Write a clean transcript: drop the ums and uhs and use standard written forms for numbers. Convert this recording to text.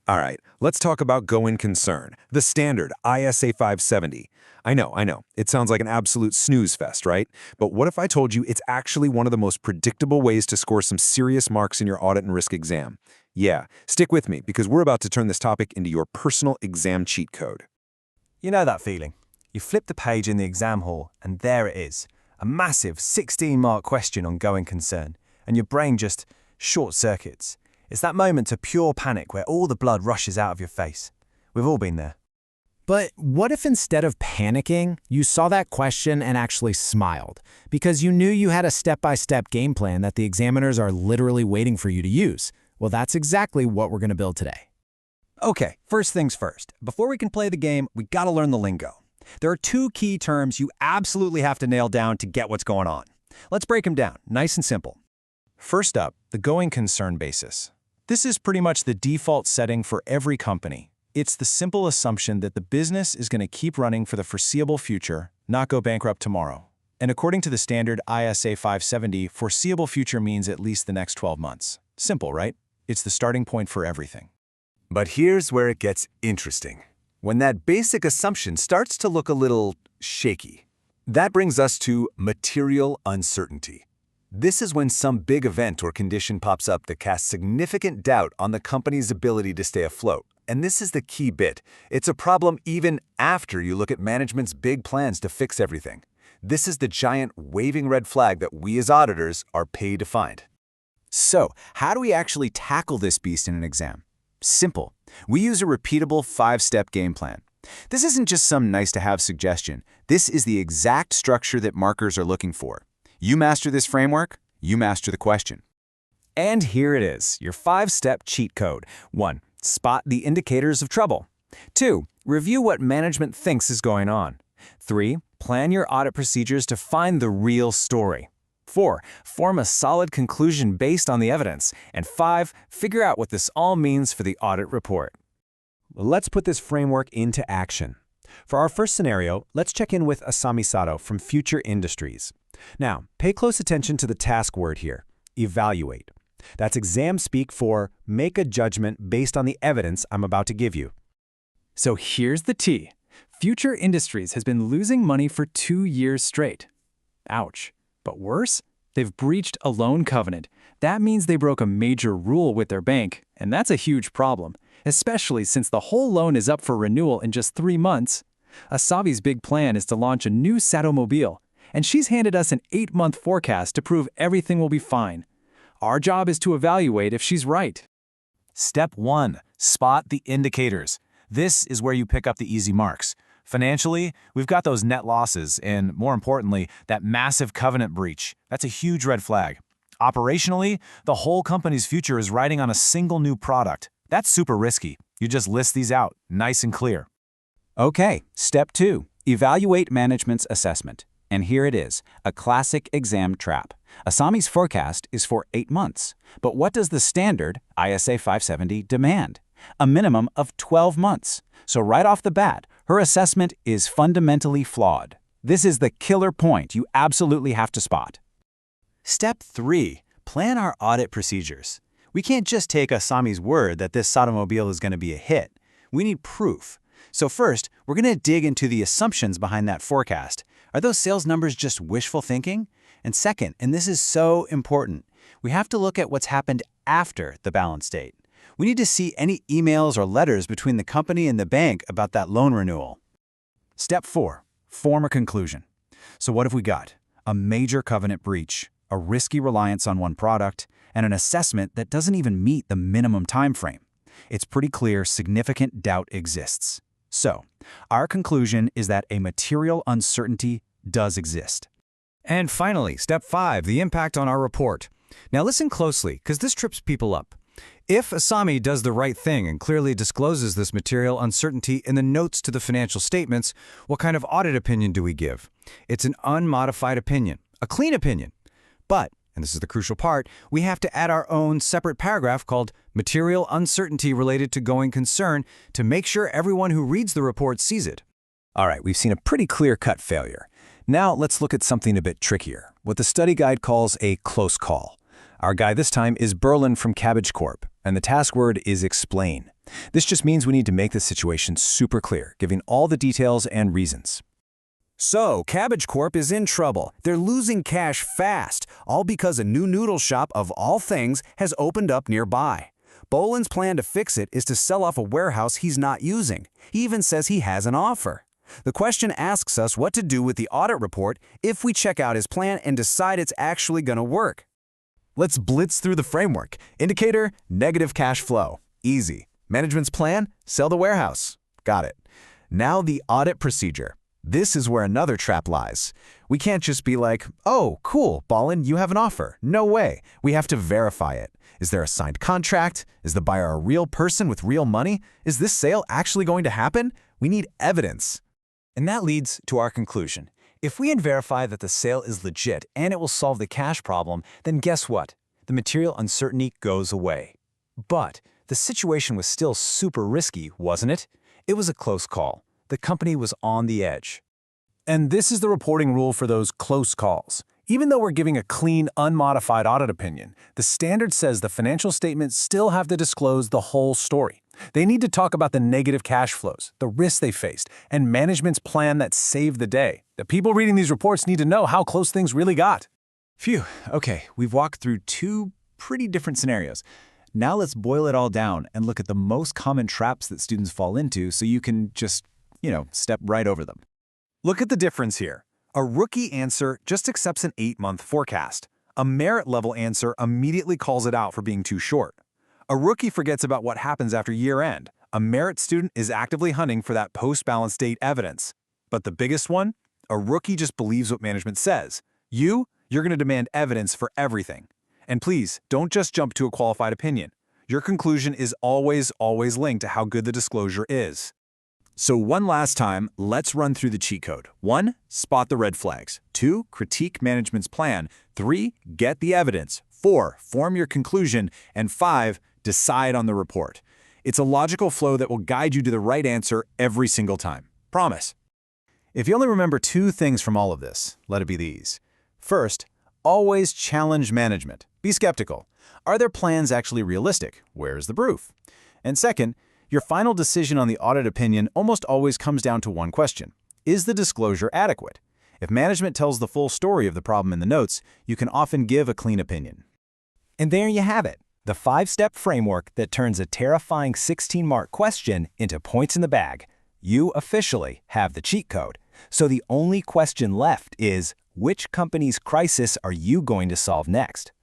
All right, let's talk about going concern, the standard ISA 570. I know, it sounds like an absolute snooze fest, right? But what if I told you it's actually one of the most predictable ways to score some serious marks in your audit and risk exam? Yeah, stick with me because we're about to turn this topic into your personal exam cheat code. You know that feeling. You flip the page in the exam hall, and there it is. A massive 16-mark question on going concern, and your brain just short-circuits. It's that moment of pure panic where all the blood rushes out of your face. We've all been there. But what if instead of panicking, you saw that question and actually smiled? Because you knew you had a step-by-step game plan that the examiners are literally waiting for you to use. Well, that's exactly what we're going to build today. Okay, first things first. Before we can play the game, we gotta learn the lingo. There are two key terms you absolutely have to nail down to get what's going on. Let's break them down, nice and simple. First up, the going concern basis. This is pretty much the default setting for every company. It's the simple assumption that the business is going to keep running for the foreseeable future, not go bankrupt tomorrow. And according to the standard ISA 570, foreseeable future means at least the next 12 months. Simple, right? It's the starting point for everything. But here's where it gets interesting. When that basic assumption starts to look a little shaky. That brings us to material uncertainty. This is when some big event or condition pops up that casts significant doubt on the company's ability to stay afloat. And this is the key bit. It's a problem even after you look at management's big plans to fix everything. This is the giant waving red flag that we as auditors are paid to find. So, how do we actually tackle this beast in an exam? Simple. We use a repeatable 5-step game plan. This isn't just some nice-to-have suggestion. This is the exact structure that markers are looking for. You master this framework, you master the question. And here it is, your 5-step cheat code. 1. Spot the indicators of trouble. 2. Review what management thinks is going on. 3. Plan your audit procedures to find the real story. 4. Form a solid conclusion based on the evidence. And 5. Figure out what this all means for the audit report. Let's put this framework into action. For our first scenario, let's check in with Asami Sato from Future Industries. Now, pay close attention to the task word here, evaluate. That's exam speak for make a judgment based on the evidence I'm about to give you. So here's the tea. Future Industries has been losing money for 2 years straight. Ouch. But worse, they've breached a loan covenant. That means they broke a major rule with their bank, and that's a huge problem, especially since the whole loan is up for renewal in just 3 months. Asabi's big plan is to launch a new Satomobile, and she's handed us an 8-month forecast to prove everything will be fine. Our job is to evaluate if she's right. Step 1. Spot the indicators. This is where you pick up the easy marks. Financially, we've got those net losses and, more importantly, that massive covenant breach. That's a huge red flag. Operationally, the whole company's future is riding on a single new product. That's super risky. You just list these out, nice and clear. Okay, step 2. Evaluate management's assessment. And here it is, a classic exam trap. Asami's forecast is for 8 months. But what does the standard ISA 570 demand? A minimum of 12 months. So right off the bat, her assessment is fundamentally flawed. This is the killer point you absolutely have to spot. Step 3. Plan our audit procedures. We can't just take Asami's word that this Satomobile is going to be a hit. We need proof. So first, we're going to dig into the assumptions behind that forecast. Are those sales numbers just wishful thinking? And second, and this is so important, we have to look at what's happened after the balance date. We need to see any emails or letters between the company and the bank about that loan renewal. Step 4. Form a conclusion. So what have we got? A major covenant breach, a risky reliance on one product, and an assessment that doesn't even meet the minimum time frame. It's pretty clear significant doubt exists. So, our conclusion is that a material uncertainty does exist. And finally, step 5, the impact on our report. Now listen closely, because this trips people up. If Asami does the right thing and clearly discloses this material uncertainty in the notes to the financial statements, what kind of audit opinion do we give? It's an unmodified opinion, a clean opinion. But, and this is the crucial part, we have to add our own separate paragraph called Material Uncertainty Related to Going Concern to make sure everyone who reads the report sees it. All right, we've seen a pretty clear-cut failure. Now let's look at something a bit trickier, what the study guide calls a close call. Our guy this time is Berlin from Cabbage Corp, and the task word is explain. This just means we need to make the situation super clear, giving all the details and reasons. So, Cabbage Corp is in trouble. They're losing cash fast, all because a new noodle shop of all things has opened up nearby. Boland's plan to fix it is to sell off a warehouse he's not using. He even says he has an offer. The question asks us what to do with the audit report if we check out his plan and decide it's actually going to work. Let's blitz through the framework. Indicator, negative cash flow. Easy. Management's plan, sell the warehouse. Got it. Now the audit procedure. This is where another trap lies. We can't just be like, oh, cool, Boland, you have an offer. No way. We have to verify it. Is there a signed contract? Is the buyer a real person with real money? Is this sale actually going to happen? We need evidence. And that leads to our conclusion. If we can verify that the sale is legit and it will solve the cash problem, then guess what? The material uncertainty goes away. But the situation was still super risky, wasn't it? It was a close call. The company was on the edge. And this is the reporting rule for those close calls. Even though we're giving a clean, unmodified audit opinion, the standard says the financial statements still have to disclose the whole story. They need to talk about the negative cash flows, the risks they faced, and management's plan that saved the day. The people reading these reports need to know how close things really got. Phew, okay, we've walked through two pretty different scenarios. Now let's boil it all down and look at the most common traps that students fall into so you can just, step right over them. Look at the difference here. A rookie answer just accepts an 8-month forecast. A merit-level answer immediately calls it out for being too short. A rookie forgets about what happens after year-end. A merit student is actively hunting for that post-balance date evidence. But the biggest one? A rookie just believes what management says. You're going to demand evidence for everything. And please, don't just jump to a qualified opinion. Your conclusion is always linked to how good the disclosure is. So one last time, let's run through the cheat code. 1. Spot the red flags. 2. Critique management's plan. 3. Get the evidence. 4. Form your conclusion. And 5. Decide on the report. It's a logical flow that will guide you to the right answer every single time. Promise. If you only remember 2 things from all of this, let it be these. First, always challenge management. Be skeptical. Are their plans actually realistic? Where's the proof? And second, your final decision on the audit opinion almost always comes down to one question. Is the disclosure adequate? If management tells the full story of the problem in the notes, you can often give a clean opinion. And there you have it, the 5-step framework that turns a terrifying 16-mark question into points in the bag. You officially have the cheat code. So the only question left is, which company's crisis are you going to solve next?